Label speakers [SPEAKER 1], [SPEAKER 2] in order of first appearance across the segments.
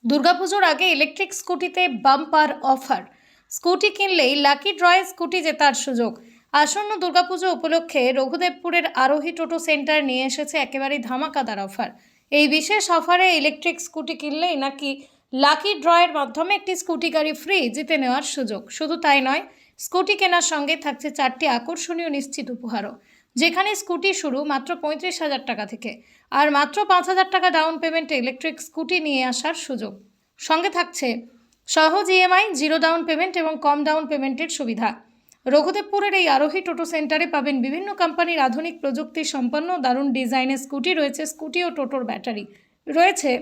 [SPEAKER 1] দুর্গাপুজোর আগে ইলেকট্রিক স্কুটিতে বাম্পার অফার। স্কুটি কিনলেই লাকি ড্রয়ে স্কুটি জেতার সুযোগ। আসন্ন দুর্গাপুজো উপলক্ষে রঘুদেবপুরের আরোহী টোটো সেন্টার নিয়ে এসেছে একেবারে ধামাকাদার অফার। এই বিশেষ অফারে ইলেকট্রিক স্কুটি কিনলেই নাকি লাকি ড্রয়ের মাধ্যমে একটি স্কুটি গাড়ি ফ্রি জিতে নেওয়ার সুযোগ। শুধু তাই নয়, স্কুটি কেনার সঙ্গে থাকছে 4টি আকর্ষণীয় নিশ্চিত উপহারও, যেখানে স্কুটি শুরু মাত্র 35,000 টাকা থেকে, আর মাত্র 5,000 টাকা ডাউন পেমেন্টে ইলেকট্রিক স্কুটি নিয়ে আসার সুযোগ। সঙ্গে থাকছে সহজ ইএমআই, জিরো ডাউন পেমেন্ট এবং কম ডাউন পেমেন্টের সুবিধা। রঘুদেবপুরের এই আরোহী টোটো সেন্টারে পাবেন বিভিন্ন কোম্পানির আধুনিক প্রযুক্তি সম্পন্ন দারুণ ডিজাইনের স্কুটি, রয়েছে স্কুটি ও টোটোর ব্যাটারি, রয়েছে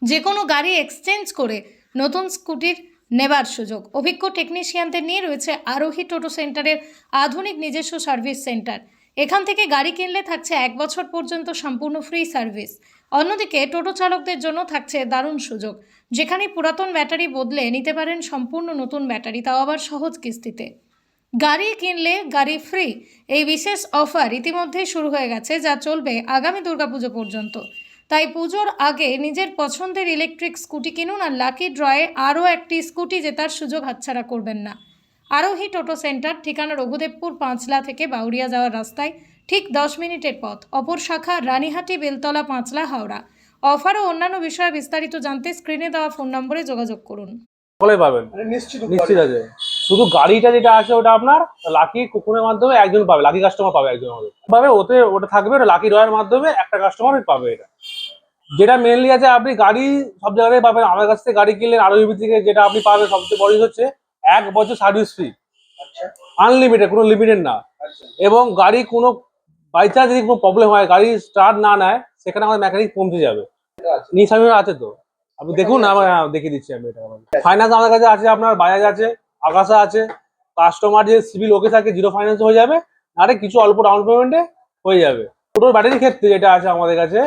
[SPEAKER 1] যে কোনো গাড়ি এক্সচেঞ্জ করে নতুন স্কুটির নেবার সুযোগ। অভিজ্ঞ টেকনিশিয়ানদের নিয়ে রয়েছে আরোহী টোটো সেন্টারের আধুনিক নিজস্ব সার্ভিস সেন্টার। এখান থেকে গাড়ি কিনলে থাকছে 1 বছর পর্যন্ত সম্পূর্ণ ফ্রি সার্ভিস। অন্যদিকে টোটো চালকদের জন্য থাকছে দারুণ সুযোগ, যেখানে পুরাতন ব্যাটারি বদলে নিতে পারেন সম্পূর্ণ নতুন ব্যাটারি, তাও আবার সহজ কিস্তিতে। গাড়ি কিনলে গাড়ি ফ্রি এই বিশেষ অফার ইতিমধ্যেই শুরু হয়ে গেছে, যা চলবে আগামী দুর্গাপুজো পর্যন্ত। তাই পুজোর আগে নিজের পছন্দের ইলেকট্রিক স্কুটি কিনুন আর লাকি ড্রয়ে আরও একটি স্কুটি জেতার সুযোগ হাতছাড়া করবেন না। আরোহী টোটো সেন্টার, ঠিকানা রঘুদেবপুর পাঁচলা থেকে বাউরিয়া যাওয়ার রাস্তায়, ঠিক 10 মিনিটের পথ। অপর শাখা রানীহাটি, বেলতলা, পাঁচলা, হাওড়া। অফার ও অন্যান্য বিষয়ে বিস্তারিত জানতে স্ক্রিনে দেওয়া ফোন নম্বরে যোগাযোগ করুন।
[SPEAKER 2] বলে পাবেন, নিশ্চিত আছে। শুধু গাড়িটা যেটা আছে ওটা আপনার লাকি কুপনের মাধ্যমে একজন পাবে, লাকি কাস্টমার পাবে একজন পাবে, ওটা থাকবে লাকি ড্রয়ের মাধ্যমে একটা কাস্টমার পাবে। এটা যেটা মেনলি আছে, আপনি গাড়ি সব জায়গায় পাবেন। আমার কাছ থেকে গাড়ি কিনলেন আরোহী থেকে, যেটা আপনি পাবেন সবচেয়ে বড় হচ্ছে 1 বছর সার্ভিস ফ্রি, আনলিমিটেড, কোনো লিমিটেড না। এবং গাড়ি কোনো বাই চান্স যদি কোনো প্রবলেম হয়, গাড়ি স্টার্ট না নেয়, সেখানে আমাদের মেকানিক পৌঁছে যাবে। নিঃস্বামী আছে তো, আপনি দেখুন, আমার দেখিয়ে দিচ্ছি আমি। এটা ফাইন্যান্স আমাদের কাছে আছে, আপনার বাজাজ আছে, আকাশা আছে। কাস্টমার যে সিভিল ওকে থাকে, জিরো ফাইন্যান্স হয়ে যাবে, আরে কিছু অল্প ডাউন পেমেন্টে হয়ে যাবে। টোটোর ব্যাটারির ক্ষেত্রে যেটা আছে আমাদের কাছে,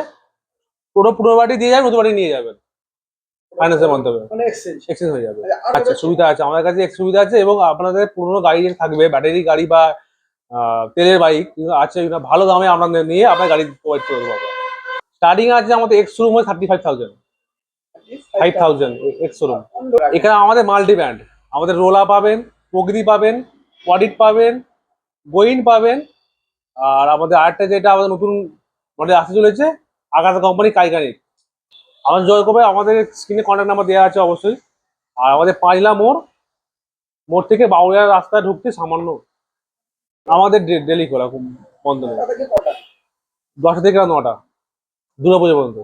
[SPEAKER 2] টোটো পুরো ব্যাটারি দিয়ে যাবেন, নতুন ব্যাটারি নিয়ে যাবেন ফাইন্যান্সের মাধ্যমে, এক্সচেঞ্জ হয়ে যাবে। আচ্ছা, সুবিধা আছে আমাদের কাছে, এক সুবিধা আছে। এবং আপনাদের পুরোনো গাড়ি যে থাকবে, ব্যাটারি গাড়ি বা তেলের বাইক আছে, ভালো দামে আমরা নিয়ে আপনার গাড়ি প্রোভাইড করে দেবো। স্টার্টিং আছে আমাদের এক্স শোরুম 35,000 এক্স শোরুম। এখানে আমাদের মাল্টি ব্র্যান্ড, আমাদের রোলা পাবেন, প্রগতি পাবেন, অডিট পাবেন, গোইন পাবেন। আর আমাদের আরেকটা যেটা আমাদের নতুন মডেল আসতে চলেছে, আকাশা কোম্পানি কাইকানিক। আমাদের জয় করবে, আমাদের স্ক্রিনে কন্ট্যাক্ট নাম্বার দেওয়া আছে অবশ্যই। আর আমাদের পাঁচলা মোড় থেকে বাউরিয়া রাস্তায় ঢুকতে সামান্য আমাদের ডেলি খোলা, খুব বন্ধ নেই। 10টা থেকে 9টা, দুর্গাপুজো পর্যন্ত।